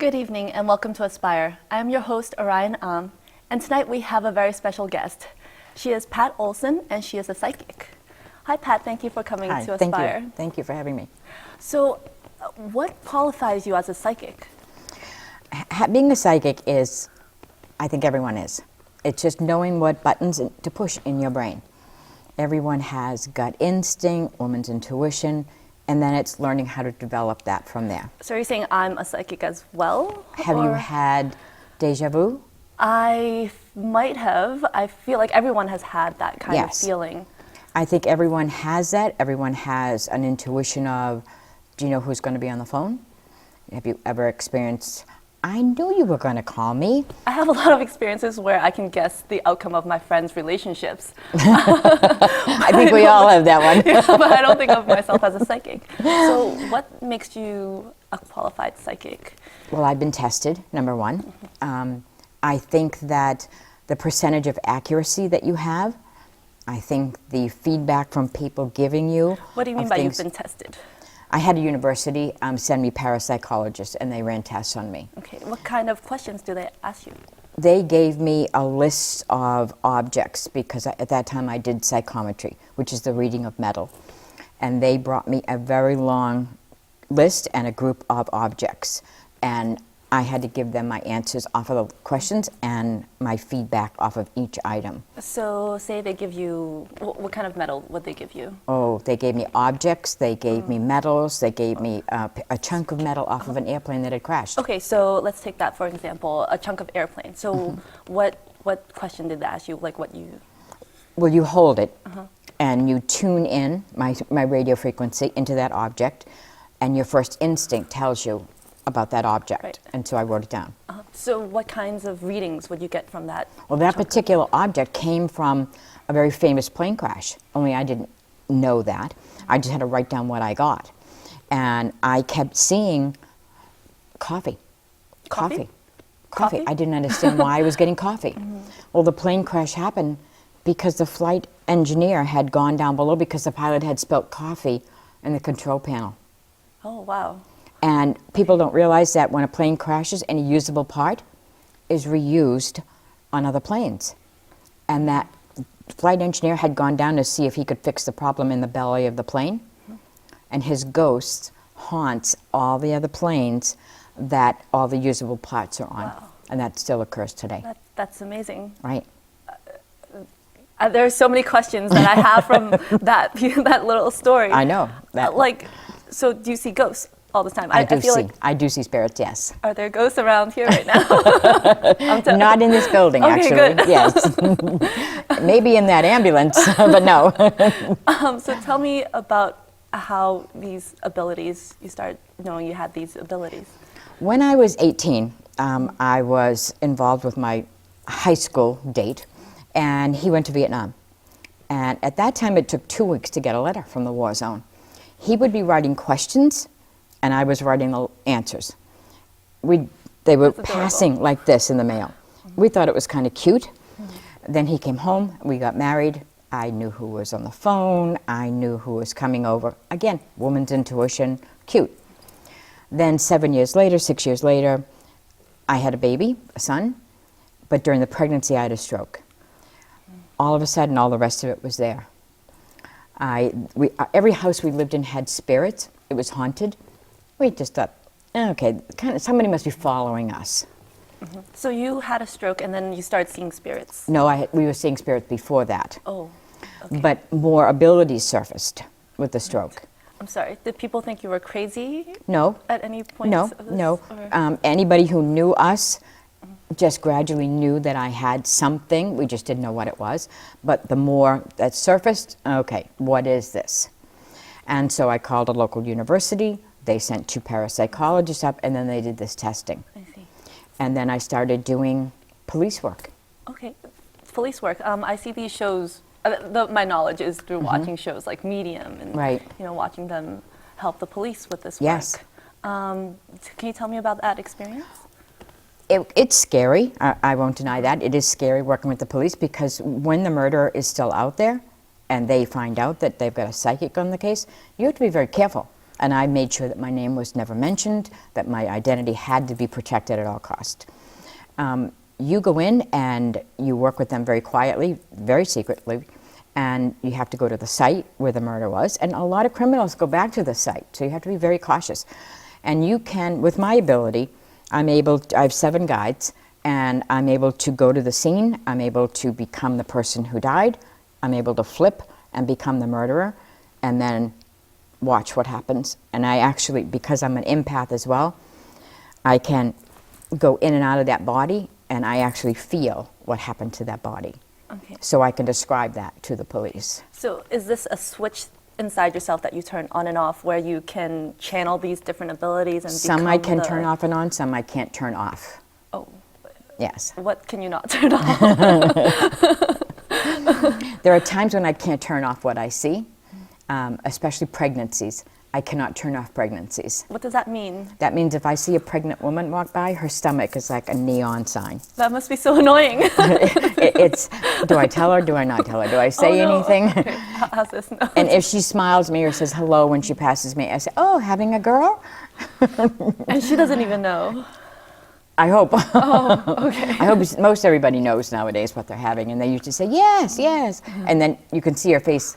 Good evening and welcome to Aspire. I am your host, Arian, and tonight we have a very special guest. She is Pat Olson and she is a psychic. Hi Pat, thank you for coming to Aspire. Thank you for having me. So, what qualifies you as a psychic? Being a psychic is, I think everyone is. It's just knowing what buttons to push in your brain. Everyone has gut instinct, woman's intuition, and then it's learning how to develop that from there. So you're saying I'm a psychic as well? Have you had deja vu? I might have. I feel like everyone has had that kind of feeling. I think everyone has that. Everyone has an intuition of, do you know who's going to be on the phone? Have you ever experienced, I knew you were going to call me? I have a lot of experiences where I can guess the outcome of my friends' relationships. I think we all have that one. Yeah, but I don't think of myself as a psychic. So what makes you a qualified psychic? Well, I've been tested, number one. I think that the percentage of accuracy that you have, I think the feedback from people giving you. What do you mean by you've been tested? I had a university send me parapsychologists, and they ran tests on me. Okay, what kind of questions do they ask you? They gave me a list of objects, because at that time I did psychometry, which is the reading of metal. And they brought me a very long list and a group of objects. And I had to give them my answers off of the questions and my feedback off of each item. So say they give you, what kind of metal would they give you? Oh, they gave me objects, they gave me metals, they gave me a chunk of metal off of an airplane that had crashed. Okay, so let's take that for example, a chunk of airplane. So what question did they ask you, like what you? Well, you hold it and you tune in my radio frequency into that object, and your first instinct tells you about that object. Right. And so I wrote it down. So what kinds of readings would you get from that? Well, that particular object came from a very famous plane crash, only I didn't know that. I just had to write down what I got. And I kept seeing coffee. Coffee? I didn't understand why I was getting coffee. Well, the plane crash happened because the flight engineer had gone down below because the pilot had spilt coffee in the control panel. Oh, wow. And people don't realize that when a plane crashes, any usable part is reused on other planes. And that flight engineer had gone down to see if he could fix the problem in the belly of the plane. And his ghost haunts all the other planes that all the usable parts are on. Wow. And that still occurs today. That's amazing. Right. There are so many questions that I have from that little story. I know. So do you see ghosts all the time? I do see spirits, yes. Are there ghosts around here right now? Not in this building, okay, actually. Good. Yes. Maybe in that ambulance, but no. So tell me about how these abilities, you started knowing you had these abilities. When I was 18, I was involved with my high school date, and he went to Vietnam. And at that time, it took 2 weeks to get a letter from the war zone. He would be writing questions, and I was writing the answers. They were passing like this in the mail. We thought it was kind of cute. Then he came home, we got married. I knew who was on the phone, I knew who was coming over. Again, woman's intuition, cute. Then 7 years later, 6 years later, I had a baby, a son, but during the pregnancy I had a stroke. All of a sudden, all the rest of it was there. Every house we lived in had spirits. It was haunted. We just thought, okay, somebody must be following us. So you had a stroke and then you started seeing spirits? No, we were seeing spirits before that. Oh, okay. But more abilities surfaced with the stroke. I'm sorry, did people think you were crazy? No. At any point? No. Anybody who knew us just gradually knew that I had something. We just didn't know what it was. But the more that surfaced, okay, what is this? And so I called a local university. They sent 2 parapsychologists up, and then they did this testing. I see. And then I started doing police work. Okay, police work. I see these shows. My knowledge is through watching shows like Medium and watching them help the police with this work. Yes. Can you tell me about that experience? It's scary. I won't deny that. It is scary working with the police, because when the murderer is still out there and they find out that they've got a psychic on the case, you have to be very careful. And I made sure that my name was never mentioned, that my identity had to be protected at all costs. You go in and you work with them very quietly, very secretly, and you have to go to the site where the murder was. And a lot of criminals go back to the site, so you have to be very cautious. And you can, with my ability, I have 7 guides, and I'm able to go to the scene, I'm able to become the person who died, I'm able to flip and become the murderer, and then watch what happens. And I actually, because I'm an empath as well, I can go in and out of that body, and I actually feel what happened to that body. Okay. So I can describe that to the police. So is this a switch inside yourself that you turn on and off where you can channel these different abilities and Some I can become turn off and on, some I can't turn off. Oh. Yes. What can you not turn off? There are times when I can't turn off what I see, especially pregnancies. I cannot turn off pregnancies. What does that mean? That means if I see a pregnant woman walk by, her stomach is like a neon sign. That must be so annoying. It's, do I tell her, do I not tell her? Do I say anything? Okay. How's this? No. And if she smiles at me or says hello when she passes me, I say, oh, having a girl? And she doesn't even know. I hope. Oh, okay. I hope most everybody knows nowadays what they're having, and they usually say, yes, yes. And then you can see her face.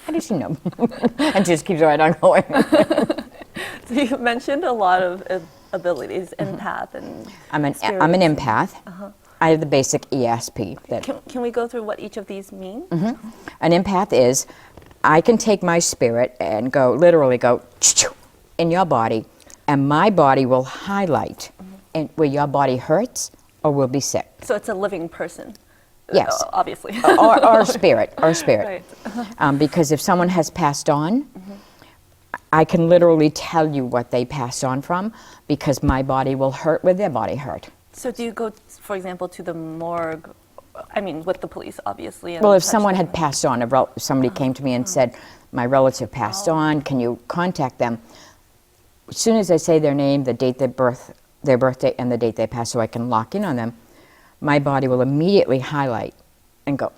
How does she know? And she just keeps right on going. So you mentioned a lot of abilities, empath and I'm an spirits. empath. I have the basic ESP. Can we go through what each of these mean? An empath is, I can take my spirit and go, literally go, in your body, and my body will highlight where your body hurts or will be sick. So it's a living person. Yes. Obviously. or spirit. Right. Because if someone has passed on, I can literally tell you what they passed on from, because my body will hurt where their body hurt. So do you go, for example, to the morgue? I mean, with the police, obviously. And Well, if touch someone them? had passed on, if somebody came to me and said, my relative passed on, can you contact them? As soon as I say their name, the date their birthday, and the date they passed, so I can lock in on them, my body will immediately highlight and go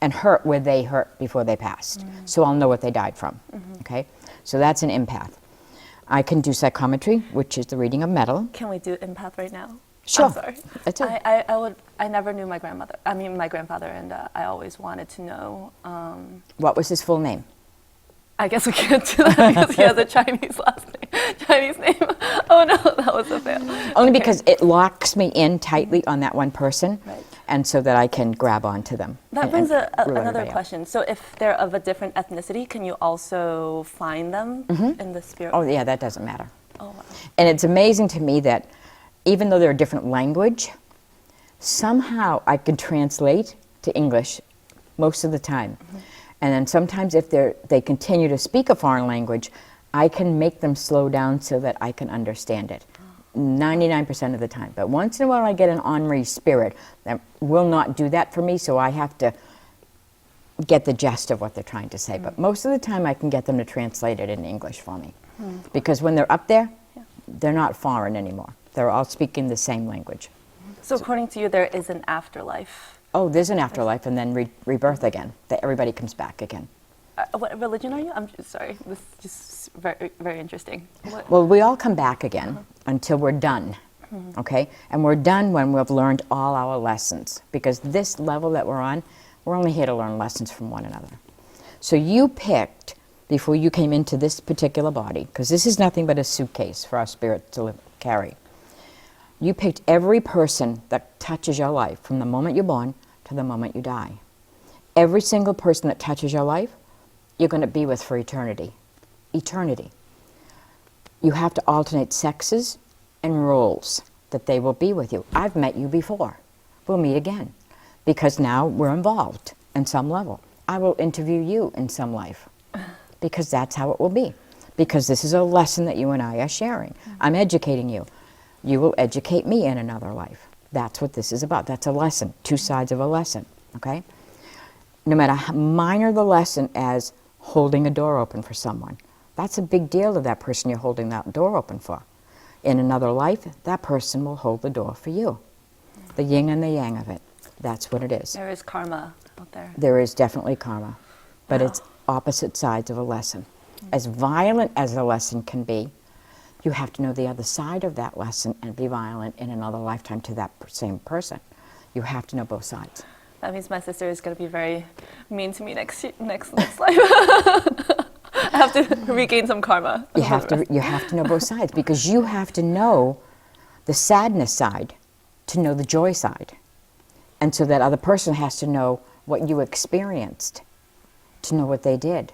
and hurt where they hurt before they passed. So I'll know what they died from. Okay? So that's an empath. I can do psychometry, which is the reading of metal. Can we do empath right now? Sure. I'm sorry. That's it. I never knew my grandfather, and I always wanted to know. What was his full name? I guess we can't do that because he has a Chinese Chinese name. Oh no, that was a fail. Only Okay. because it locks me in tightly on that one person, Right. and so that I can grab onto them. That brings rule another everybody out. question. So if they're of a different ethnicity, can you also find them in the spirit? Oh yeah, that doesn't matter. Oh, wow. And it's amazing to me that even though they're a different language, somehow I can translate to English most of the time. And then sometimes if they continue to speak a foreign language, I can make them slow down so that I can understand it. 99% of the time. But once in a while I get an ornery spirit that will not do that for me, so I have to get the gist of what they're trying to say. But most of the time I can get them to translate it in English for me. Because when they're up there, they're not foreign anymore. They're all speaking the same language. So according to you, there is an afterlife. Oh, there's an afterlife and then rebirth again. That everybody comes back again. What religion are you? I'm sorry. This is just very, very interesting. What? Well, we all come back again until we're done, okay? And we're done when we've learned all our lessons, because this level that we're on, we're only here to learn lessons from one another. So you picked, before you came into this particular body, because this is nothing but a suitcase for our spirit to carry, you picked every person that touches your life from the moment you're born to the moment you die. Every single person that touches your life, you're going to be with for eternity. Eternity. You have to alternate sexes and roles that they will be with you. I've met you before. We'll meet again, because now we're involved in some level. I will interview you in some life, because that's how it will be. Because this is a lesson that you and I are sharing. I'm educating you. You will educate me in another life. That's what this is about. That's a lesson, 2 sides of a lesson, okay? No matter how minor the lesson as holding a door open for someone, that's a big deal to that person you're holding that door open for. In another life, that person will hold the door for you. The yin and the yang of it. That's what it is. There is karma out there. There is definitely karma, but Wow. it's opposite sides of a lesson. As violent as a lesson can be, you have to know the other side of that lesson and be violent in another lifetime to that same person. You have to know both sides. That means my sister is going to be very mean to me next life. I have to regain some karma. You have to know both sides, because you have to know the sadness side to know the joy side. And so that other person has to know what you experienced to know what they did.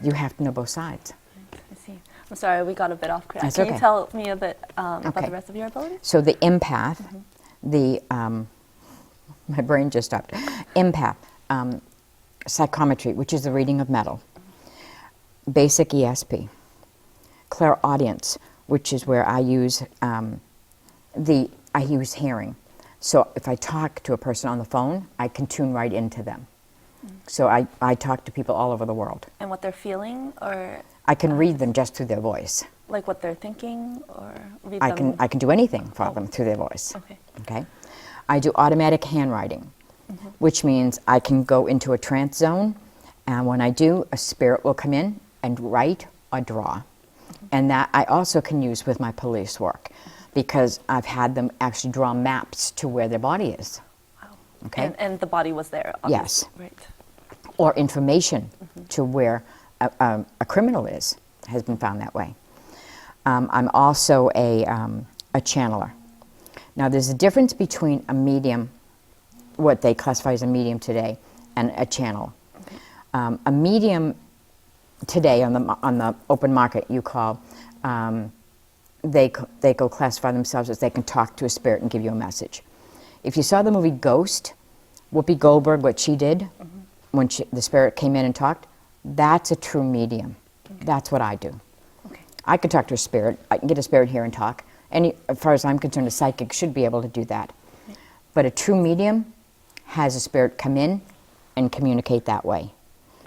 You have to know both sides. I see. I'm sorry, we got a bit off track. That's Can okay. you tell me a bit about the rest of your abilities? So the empath, my brain just stopped. Empath, psychometry, which is the reading of metal. Basic ESP. Clairaudience, which is where I use I use hearing. So if I talk to a person on the phone, I can tune right into them. So I talk to people all over the world. And what they're feeling, or I can read them just through their voice. like what they're thinking, or read I them? can do anything for them through their voice. Okay. Okay. I do automatic handwriting, which means I can go into a trance zone, and when I do, a spirit will come in and write or draw. And that I also can use with my police work, because I've had them actually draw maps to where their body is. Wow. Okay. And the body was there, obviously. Yes. Right. Or information to where a criminal has been found that way. I'm also a channeler. Now, there's a difference between a medium, what they classify as a medium today, and a channel. Okay. A medium today on the open market, you call, they go classify themselves as they can talk to a spirit and give you a message. If you saw the movie Ghost, Whoopi Goldberg, what she did when the spirit came in and talked, that's a true medium. Okay. That's what I do. Okay. I can talk to a spirit. I can get a spirit here and talk. As far as I'm concerned, a psychic should be able to do that. Okay. But a true medium has a spirit come in and communicate that way.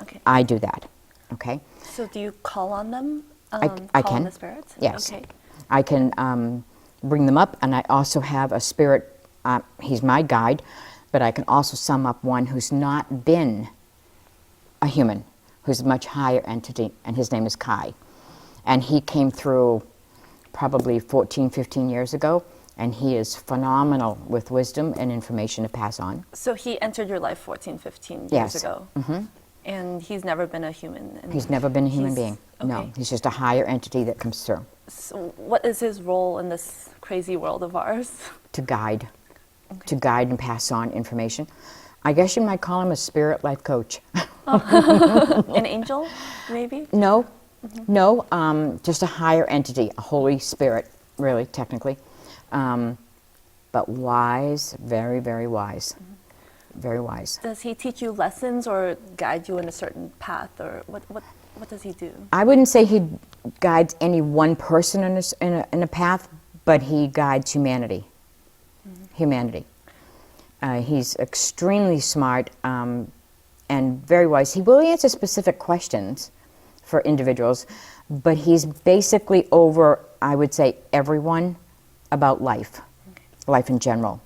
Okay. I do that. Okay. So do you call on them? I call can. on the spirits? Yes. Okay. I can bring them up, and I also have a spirit. He's my guide, but I can also sum up one who's not been a human, who's a much higher entity, and his name is Kai. And he came through probably 14, 15 years ago, and he is phenomenal with wisdom and information to pass on. So he entered your life 14, 15 years Yes. ago? Mm-hmm. And he's never been a human? He's never been a human being. Okay. No, he's just a higher entity that comes through. So what is his role in this crazy world of ours? To guide. Okay. To guide and pass on information. I guess you might call him a spirit life coach. An angel, maybe? No, no, just a higher entity, a Holy Spirit, really, technically. But wise, very, very wise. Very wise. Does he teach you lessons or guide you in a certain path, or what does he do? I wouldn't say he guides any one person in a path, but he guides humanity. Humanity. He's extremely smart and very wise. He will answer specific questions for individuals, but he's basically over, I would say, everyone about life, life in general.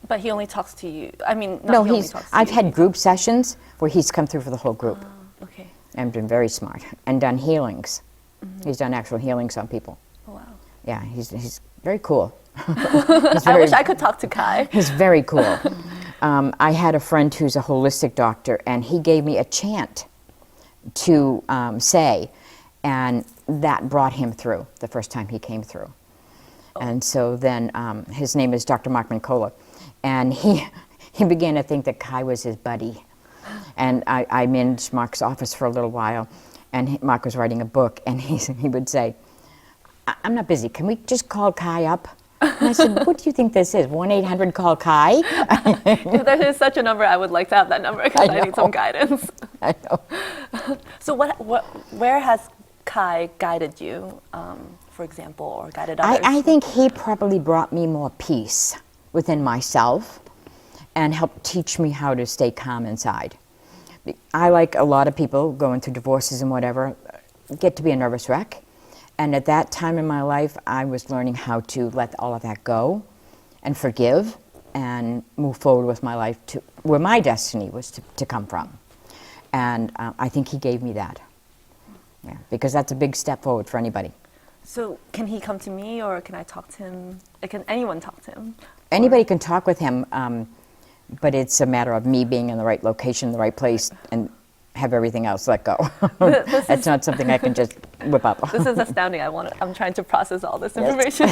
But he only talks to you. I mean, no, he only talks to I've you. had group sessions where he's come through for the whole group. Okay. And been very smart and done healings. He's done actual healings on people. Oh, wow. Yeah, he's very cool. I wish I could talk to Kai. He's very cool. I had a friend who's a holistic doctor, and he gave me a chant to say, and that brought him through the first time he came through. Oh. And so then his name is Dr. Mark Mincola, and he began to think that Kai was his buddy. And I managed Mark's office for a little while, and Mark was writing a book, and he would say, I'm not busy, can we just call Kai up? And I said, what do you think this is, 1-800-CALL-KAI? If there is such a number, I would like to have that number because I need some guidance. I know. So where has Kai guided you, for example, or guided others? I think he probably brought me more peace within myself and helped teach me how to stay calm inside. I, like a lot of people going through divorces and whatever, get to be a nervous wreck. And at that time in my life, I was learning how to let all of that go and forgive and move forward with my life to where my destiny was to come from. And I think he gave me that. Yeah, because that's a big step forward for anybody. So can he come to me, or can I talk to him? Can anyone talk to him? Anybody can talk with him, but it's a matter of me being in the right location, the right place, and have everything else let go. That's not something I can just whip up. This is astounding. I'm trying to process all this information.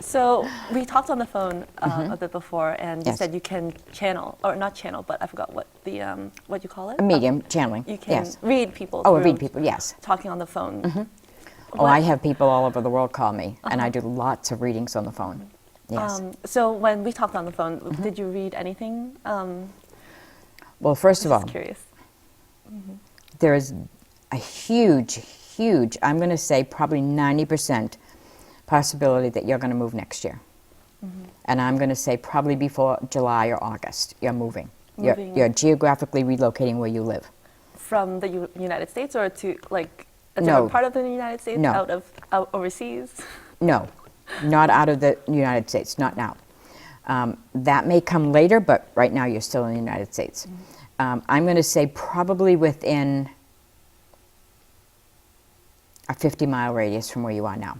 So we talked on the phone a bit before, and you said you can channel, or not channel, but I forgot what what you call it? A medium, channeling. You can read people. Oh, read people, yes. Talking on the phone. Oh, I have people all over the world call me, and I do lots of readings on the phone. Yes. So when we talked on the phone, did you read anything? Well, first of all, Curious. there is a huge, I'm going to say probably 90% possibility that you're going to move next year. And I'm going to say probably before July or August, you're moving. You're geographically relocating where you live. From the United States, or to like a different part of the United States? No. Out overseas? No, not out of the United States, not now. That may come later, but right now you're still in the United States. I'm going to say probably within a 50-mile radius from where you are now.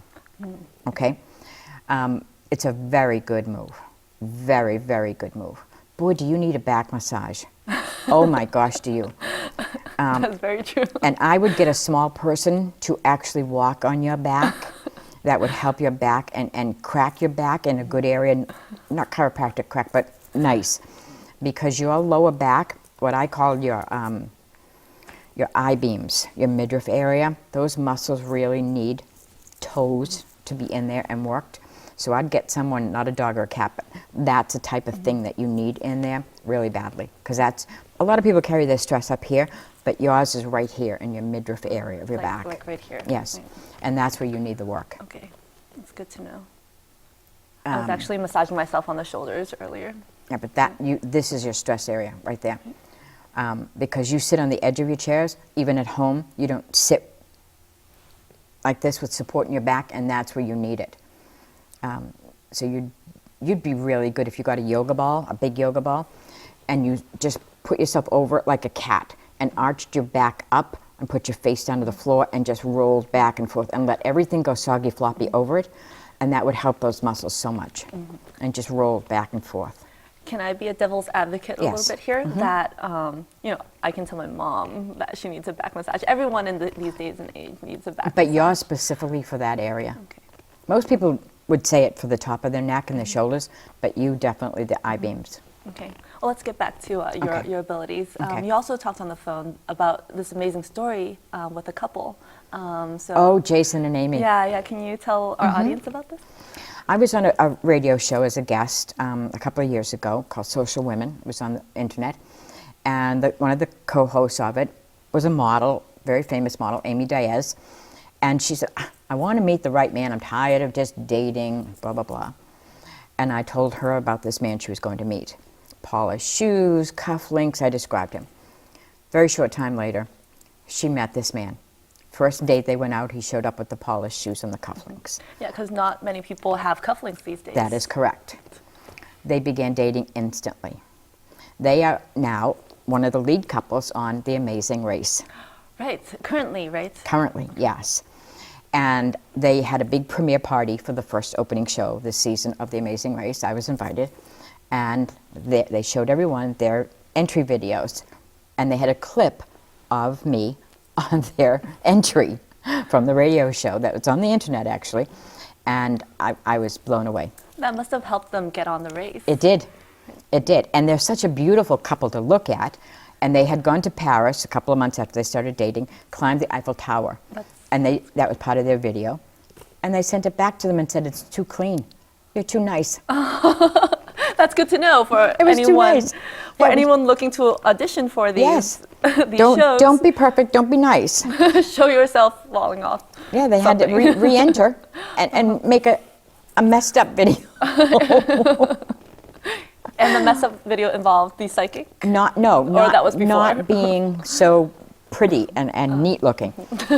Okay? It's a very good move. Very, very good move. Boy, do you need a back massage. Oh my gosh, do you. That's very true. And I would get a small person to actually walk on your back. That would help your back and crack your back in a good area. Not chiropractic crack, but nice. Because your lower back, what I call your I-beams, your midriff area, those muscles really need toes to be in there and worked. So I'd get someone, not a dog or a cat, but that's a type of thing that you need in there really badly. Because that's, a lot of people carry their stress up here, but yours is right here in your midriff area of your back. Like right here. Yes, Right. and that's where you need the work. Okay, that's good to know. I was actually massaging myself on the shoulders earlier. Yeah, but this is your stress area right there. Because you sit on the edge of your chairs, even at home, you don't sit like this with support in your back, and that's where you need it. So you'd be really good if you got a yoga ball, a big yoga ball, and you just put yourself over it like a cat and arched your back up and put your face down to the floor and just rolled back and forth and let everything go soggy floppy over it, and that would help those muscles so much. And just roll back and forth. Can I be a devil's advocate a little bit here? That, I can tell my mom that she needs a back massage. Everyone in these days and age needs a back massage. But yours specifically for that area. Okay. Most people would say it for the top of their neck and their shoulders, but you definitely the I-beams. Okay. Well, let's get back to your abilities. Okay. You also talked on the phone about this amazing story with a couple. Oh, Jason and Amy. Yeah. Can you tell our audience about this? I was on a radio show as a guest a couple of years ago called Social Women. It was on the internet. And one of the co-hosts of it was a model, very famous model, Amy Diaz. And she said, I want to meet the right man. I'm tired of just dating, blah, blah, blah. And I told her about this man she was going to meet. Polished shoes, cufflinks, I described him. Very short time later, she met this man. First date they went out, he showed up with the polished shoes and the cufflinks. Yeah, because not many people have cufflinks these days. That is correct. They began dating instantly. They are now one of the lead couples on The Amazing Race. Right, currently, right? Currently, yes. And they had a big premiere party for the first opening show this season of The Amazing Race. I was invited. And they showed everyone their entry videos. And they had a clip of me on their entry from the radio show that was on the internet, actually. And I was blown away. That must have helped them get on the race. It did. It did. And they're such a beautiful couple to look at. And they had gone to Paris a couple of months after they started dating, climbed the Eiffel Tower. And that was part of their video. And they sent it back to them and said, it's too clean. You're too nice. That's good to know for anyone looking to audition for these, these shows. Don't be perfect, don't be nice. Show yourself falling off. Yeah, they had to re-enter and make a messed up video. And the messed up video involved the psychic? That was before? Not being so pretty and neat looking.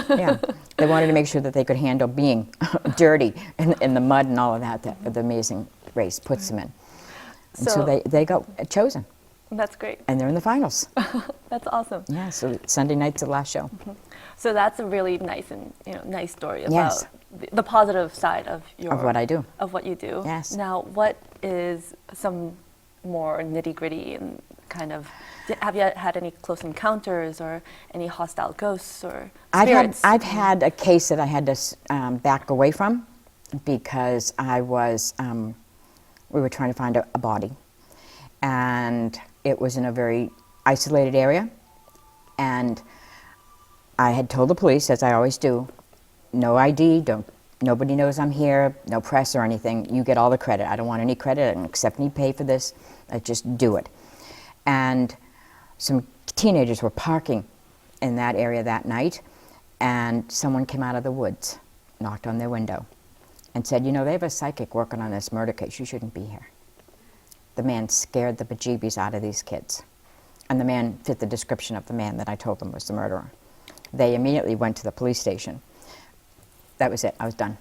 Yeah, they wanted to make sure that they could handle being dirty in the mud and all of that the Amazing Race puts them in. And so they got chosen. That's great. And they're in the finals. That's awesome. Yeah, so Sunday night's the last show. So that's a really nice and nice story about Yes. the positive side of what I do. Of what you do. Yes. Now, what is some more nitty-gritty and kind of, have you had any close encounters or any hostile ghosts or spirits? I've had a case that I had to back away from because I was, we were trying to find a body. And it was in a very isolated area. And I had told the police, as I always do, no ID, nobody knows I'm here, no press or anything. You get all the credit. I don't want any credit. I don't accept any pay for this. I just do it. And some teenagers were parking in that area that night, and someone came out of the woods, knocked on their window, and said, you know, they have a psychic working on this murder case. You shouldn't be here. The man scared the bejeebies out of these kids. And the man fit the description of the man that I told them was the murderer. They immediately went to the police station. That was it. I was done.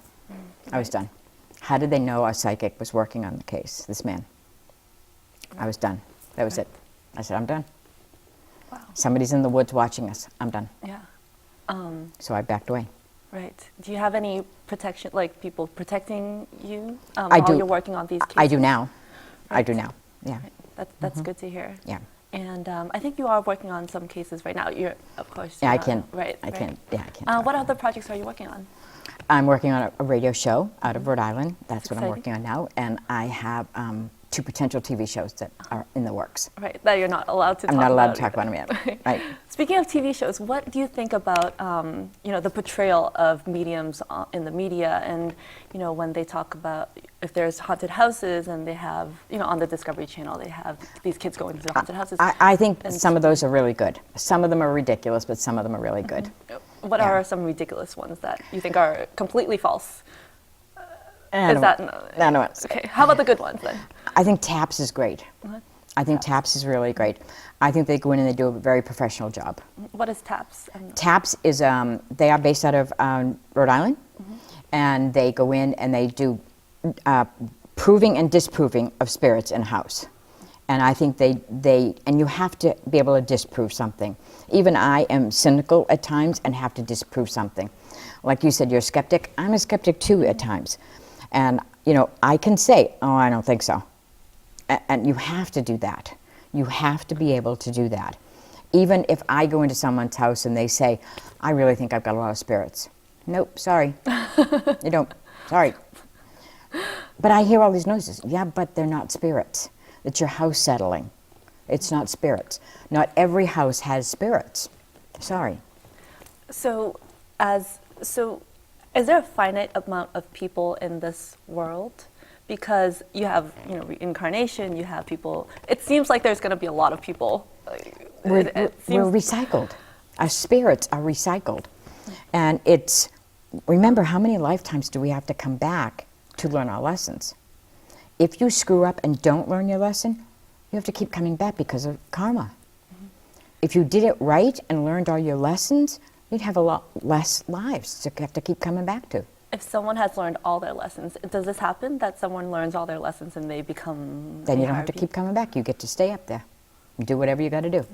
I was done. How did they know a psychic was working on the case, this man? I was done. That was it. I said, I'm done. Wow. Somebody's in the woods watching us. I'm done. Yeah. So I backed away. Right. Do you have any protection, like people protecting you I while do. you're working on these cases? I do now. I Right. do now. Yeah. Right. That's good to hear. Yeah. And I think you are working on some cases right now. You're, of course. Yeah, I can. Right. I right. can. Yeah, I can. What other projects are you working on? I'm working on a radio show out of Rhode Island. That's what I'm Exciting. working on now. And I have 2 potential TV shows that are in the works. Right. That you're not allowed to talk I'm about. not allowed to talk about them yet. Right. Speaking of TV shows, what do you think about the portrayal of mediums in the media, and when they talk about if there's haunted houses and they have on the Discovery Channel they have these kids going through haunted houses. I think And some of those are really good. Some of them are ridiculous, but some of them are really good. What Yeah. are some ridiculous ones that you think are completely false? I Is don't- that I don't know. okay? How about the good ones then? I think TAPS is great. I think TAPS is really great. I think they go in and they do a very professional job. What is TAPS? TAPS is, they are based out of Rhode Island, and they go in and they do proving and disproving of spirits in a house. And I think and you have to be able to disprove something. Even I am cynical at times and have to disprove something. Like you said, you're a skeptic. I'm a skeptic too at times. And, I can say, oh, I don't think so. And you have to do that. You have to be able to do that. Even if I go into someone's house and they say, I really think I've got a lot of spirits. Nope, sorry. You don't. Sorry. But I hear all these noises. Yeah, but they're not spirits. It's your house settling. It's not spirits. Not every house has spirits. Sorry. So, is there a finite amount of people in this world? Because you have, reincarnation, you have people. It seems like there's going to be a lot of people. We're recycled. Our spirits are recycled. And remember, how many lifetimes do we have to come back to learn our lessons? If you screw up and don't learn your lesson, you have to keep coming back because of karma. If you did it right and learned all your lessons, you'd have a lot less lives to have to keep coming back to. If someone has learned all their lessons, does this happen that someone learns all their lessons and they become? Then you don't have to keep coming back. You get to stay up there and do whatever you got to do.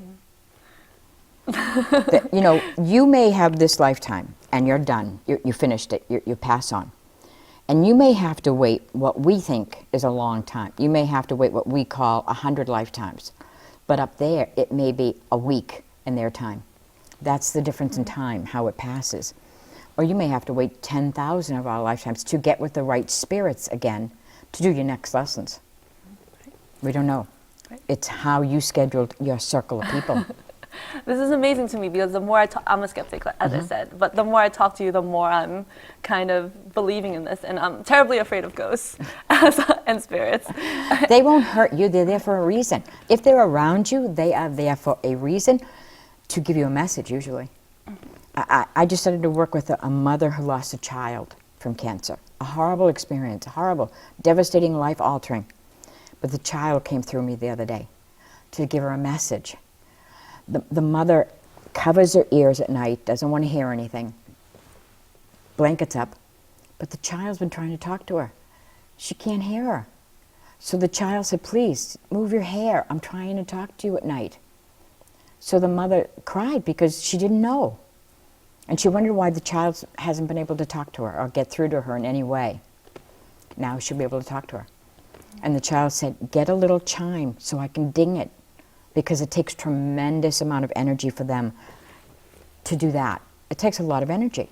You may have this lifetime and you're done. You finished it. You pass on. And you may have to wait what we think is a long time. You may have to wait what we call 100 lifetimes. But up there, it may be a week in their time. That's the difference in time, how it passes. Or you may have to wait 10,000 of our lifetimes to get with the right spirits again to do your next lessons. We don't know. Right. It's how you scheduled your circle of people. This is amazing to me because the more I talk, I'm a skeptic, as I said, but the more I talk to you, the more I'm kind of believing in this, and I'm terribly afraid of ghosts and spirits. They won't hurt you. They're there for a reason. If they're around you, they are there for a reason to give you a message, usually. I just started to work with a mother who lost a child from cancer. A horrible experience, horrible, devastating, life-altering. But the child came through me the other day to give her a message. The mother covers her ears at night, doesn't want to hear anything, blankets up, but the child's been trying to talk to her. She can't hear her. So the child said, please, move your hair. I'm trying to talk to you at night. So the mother cried because she didn't know. And she wondered why the child hasn't been able to talk to her or get through to her in any way. Now she'll be able to talk to her. And the child said, get a little chime so I can ding it, because it takes tremendous amount of energy for them to do that. It takes a lot of energy.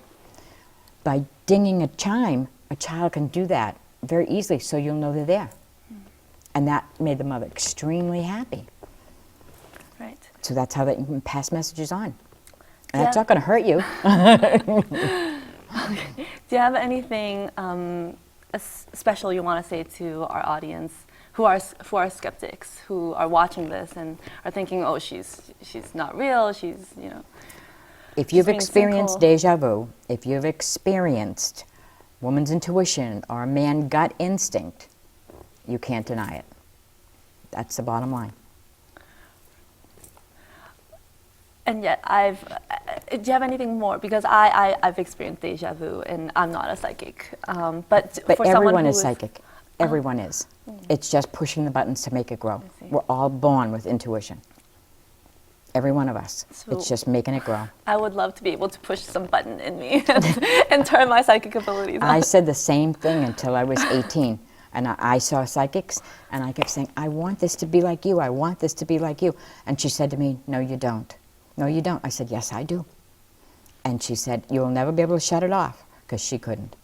By dinging a chime, a child can do that very easily, so you'll know they're there. And that made the mother extremely happy. Right. So that's how they can pass messages on. And Yeah. that's not going to hurt you. Do you have anything special you want to say to our audience who are skeptics, who are watching this and are thinking, oh, she's not real, she's, you know. If you've being experienced cynical. deja vu, if you've experienced woman's intuition or a man gut instinct, you can't deny it. That's the bottom line. And yet, do you have anything more? Because I've experienced deja vu, and I'm not a psychic. But for someone everyone who is psychic. Everyone is. It's just pushing the buttons to make it grow. I see. We're all born with intuition. Every one of us. So- It's just making it grow. I would love to be able to push some button in me and turn my psychic abilities on. I said the same thing until I was 18. And I saw psychics, and I kept saying, I want this to be like you. I want this to be like you. And she said to me, no, you don't. No, you don't. I said, yes, I do. And she said, you will never be able to shut it off, because she couldn't.